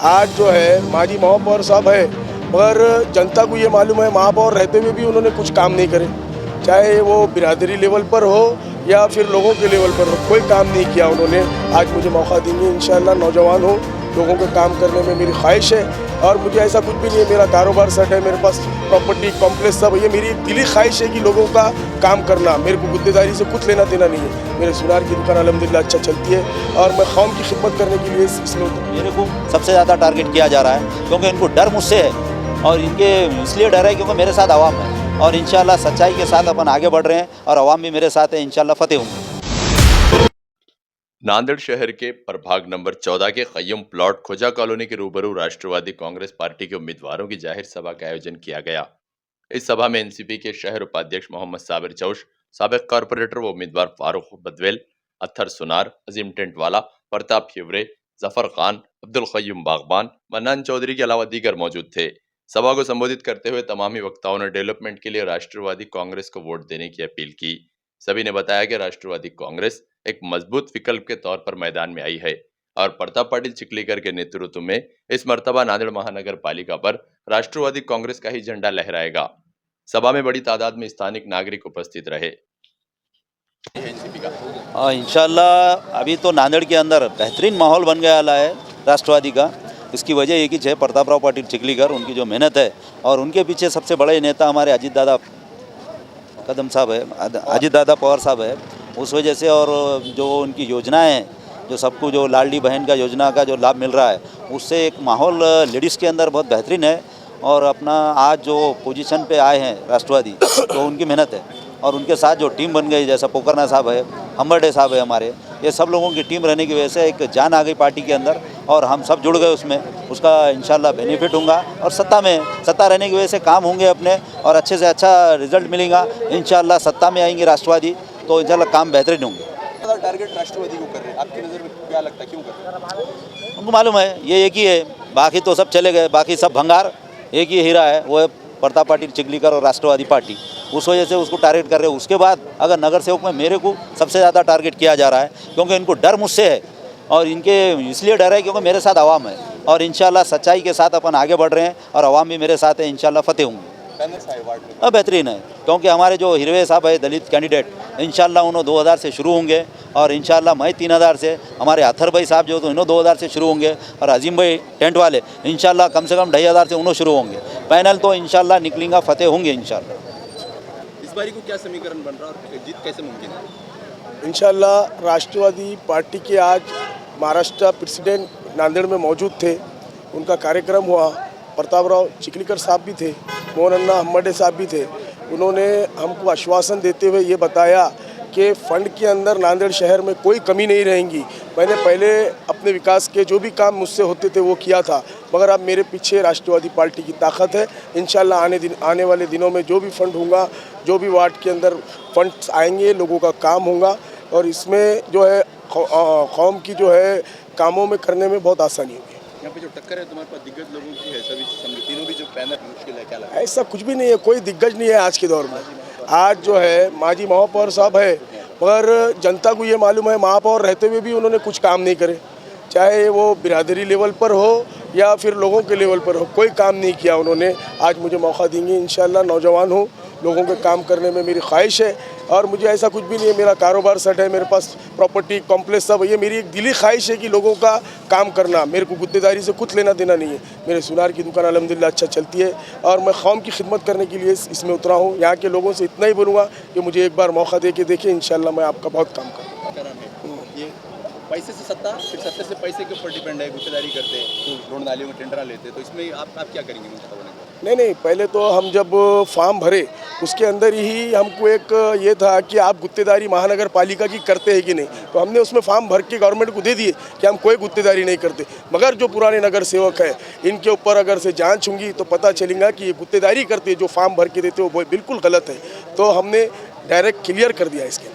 आज जो है माजी महापौर साहब है, मगर जनता को ये मालूम है महापौर रहते हुए भी उन्होंने कुछ काम नहीं करे, चाहे वो बिरादरी लेवल पर हो या फिर लोगों के लेवल पर हो, कोई काम नहीं किया उन्होंने। आज मुझे मौका देंगे इंशाल्लाह, नौजवान हूँ, लोगों के काम करने में मेरी ख्वाहिश है और मुझे ऐसा कुछ भी नहीं है, मेरा कारोबार सेट है, मेरे पास प्रॉपर्टी कॉम्प्लेक्स सब, ये मेरी दिली ख्वाहिश है कि लोगों का काम करना, मेरे को गुत्तेदारी से कुछ लेना देना नहीं है। मेरे सुनार की दुकान अल्हम्दुलिल्लाह अच्छा चलती है और मैं कौम की खिदमत करने के लिए इसमें मेरे को सबसे ज़्यादा टारगेट किया जा रहा है, क्योंकि इनको डर मुझसे है और इनके इसलिए डर है क्योंकि मेरे साथ आवाम है और इंशाल्लाह सच्चाई के साथ अपन आगे बढ़ रहे हैं और आवाम भी मेरे साथ है, इंशाल्लाह फतेह होंगे। नांदेड़ शहर के प्रभाग नंबर 14 के क़य्युम प्लॉट खोजा कॉलोनी के रूबरू राष्ट्रवादी कांग्रेस पार्टी के उम्मीदवारों की जाहिर सभा का आयोजन किया गया। इस सभा में एनसीपी के शहर उपाध्यक्ष मोहम्मद साबिर चौश, साबिक कॉरपोरेटर व उम्मीदवार फारूक बदवेल, अत्थर सुनार, अजीम टेंटवाला, प्रताप हिवरे, जफर खान, अब्दुल क़य्युम बागबान, मन्नान चौधरी के अलावा दीगर मौजूद थे। सभा को संबोधित करते हुए तमामी वक्ताओं ने डेवलपमेंट के लिए राष्ट्रवादी कांग्रेस को वोट देने की अपील की। सभी ने बताया कि राष्ट्रवादी कांग्रेस एक मजबूत विकल्प के तौर पर मैदान में आई है और प्रताप पाटिल चिखलीकर के नेतृत्व में इस मर्तबा नांदेड़ महानगर पालिका पर राष्ट्रवादी कांग्रेस का ही झंडा लहराएगा। सभा में बड़ी तादाद में स्थानिक नागरिक उपस्थित रहे। इंशाल्लाह अभी तो नांदेड़ के अंदर बेहतरीन माहौल बन गया है राष्ट्रवादी का। इसकी वजह एक ही है, प्रतापराव पाटिल चिखलीकर, उनकी जो मेहनत है और उनके पीछे सबसे बड़े नेता हमारे अजीत दादा कदम साहब है, अजीत दादा पवार साहब है, उस वजह से। और जो उनकी योजनाएं हैं, जो सबको जो लाडली बहन का योजना का जो लाभ मिल रहा है, उससे एक माहौल लेडीज़ के अंदर बहुत बेहतरीन है। और अपना आज जो पोजीशन पे आए हैं राष्ट्रवादी, तो उनकी मेहनत है और उनके साथ जो टीम बन गई, जैसा पोकरना साहब है, हम्बरडे साहब है हमारे, ये सब लोगों की टीम रहने की वजह से एक जान आ गई पार्टी के अंदर और हम सब जुड़ गए उसमें। उसका इंशाल्लाह बेनिफिट होगा और सत्ता रहने की वजह से काम होंगे अपने और अच्छे से अच्छा रिजल्ट मिलेगा। इंशाल्लाह सत्ता में आएंगे राष्ट्रवादी तो इंशाल्लाह काम बेहतरीन होंगे। टारगेट राष्ट्रवादी को कर रहे हैं, आपकी नज़र में क्या लगता है, क्यों कर रहे हैं? उनको मालूम है ये एक ही है, बाकी तो सब चले गए, बाकी सब भंगार, एक ही हीरा है, वो है प्रताप पाटिल चिखलीकर और राष्ट्रवादी पार्टी। उस वजह से उसको टारगेट कर रहे हैं। उसके बाद अगर नगर सेवक में मेरे को सबसे ज़्यादा टारगेट किया जा रहा है, क्योंकि इनको डर मुझसे है और इनके इसलिए डर है क्योंकि मेरे साथ आवाम है और इंशाल्लाह सच्चाई के साथ अपन आगे बढ़ रहे हैं और आवाम भी मेरे साथ है, इंशाल्लाह फतेह होंगे। बेहतरीन है क्योंकि हमारे जो हिरवे साहब है दलित कैंडिडेट, इंशाल्लाह उन्होंने 2000 से शुरू होंगे और इंशाल्लाह मैं 3000 से, हमारे अत्थर भाई साहब जो तो इन्हों 2000 से शुरू होंगे और अजीम भाई टेंट वाले इंशाल्लाह कम से कम 2500 से उन्हों शुरू होंगे। पैनल तो इंशाल्लाह निकलेंगे, फतेह होंगे इंशाल्लाह। इस बारी को क्या समीकरण बन रहा है और जीत कैसे मुमकिन है? इंशाल्लाह राष्ट्रवादी पार्टी के आज महाराष्ट्र प्रेसिडेंट नांदेड़ में मौजूद थे, उनका कार्यक्रम हुआ, प्रतापराव चिखलीकर साहब भी थे, मोहन अन्ना हम्बरडे साहब भी थे। उन्होंने हमको आश्वासन देते हुए ये बताया कि फ़ंड के अंदर नांदेड़ शहर में कोई कमी नहीं रहेगी। मैंने पहले अपने विकास के जो भी काम मुझसे होते थे वो किया था, मगर अब मेरे पीछे राष्ट्रवादी पार्टी की ताकत है। इंशाल्लाह आने वाले दिनों में जो भी फंड होगा, जो भी वार्ड के अंदर फंड्स आएंगे, लोगों का काम होगा और इसमें जो है कौम की जो है कामों में करने में बहुत आसानी होगी। यहाँ पे जो टक्कर है तुम्हारे पास दिग्गज लोगों की है, सभी तीनों भी जो पैनल मुश्किल है, क्या लगता है? ऐसा कुछ भी नहीं है, कोई दिग्गज नहीं है आज के दौर में। आज जो है माजी महापौर साहब है, मगर जनता को ये मालूम है महापौर रहते हुए भी उन्होंने कुछ काम नहीं करे, चाहे वो बिरादरी लेवल पर हो या फिर लोगों के लेवल पर हो, कोई काम नहीं किया उन्होंने। आज मुझे मौका देंगे इंशाल्लाह, नौजवान हूँ, लोगों के काम करने में मेरी ख्वाहिश है और मुझे ऐसा कुछ भी नहीं है, मेरा कारोबार सेट है, मेरे पास प्रॉपर्टी कॉम्प्लेक्स सब, ये मेरी एक दिली ख्वाहिश है कि लोगों का काम करना, मेरे को गुत्तेदारी से कुछ लेना देना नहीं है। मेरे सुनार की दुकान अल्हम्दुलिल्लाह अच्छा चलती है और मैं कौम की खिदमत करने के लिए इसमें उतरा हूँ। यहाँ के लोगों से इतना ही बोलूँगा कि मुझे एक बार मौका दे के देखिए, इंशाल्लाह मैं आपका बहुत काम करूँगा। ये पैसे से सत्ता, फिर सत्ता से पैसे के ऊपर डिपेंड है, गुत्तेदारी करते हैं, रोड नालियों में टेंडर लेते हैं, तो इसमें आप क्या करेंगे? नहीं, पहले तो हम जब फॉर्म भरे उसके अंदर ही हमको एक ये था कि आप गुत्तेदारी महानगर पालिका की करते हैं कि नहीं, तो हमने उसमें फॉर्म भर के गवर्नमेंट को दे दिए कि हम कोई गुत्तेदारी नहीं करते। मगर जो पुराने नगर सेवक है, इनके ऊपर अगर से जांच होंगी तो पता चलेगा कि ये गुत्तेदारी करते हैं, जो फॉर्म भर के देते हैं वो बिल्कुल गलत है। तो हमने डायरेक्ट क्लियर कर दिया इसके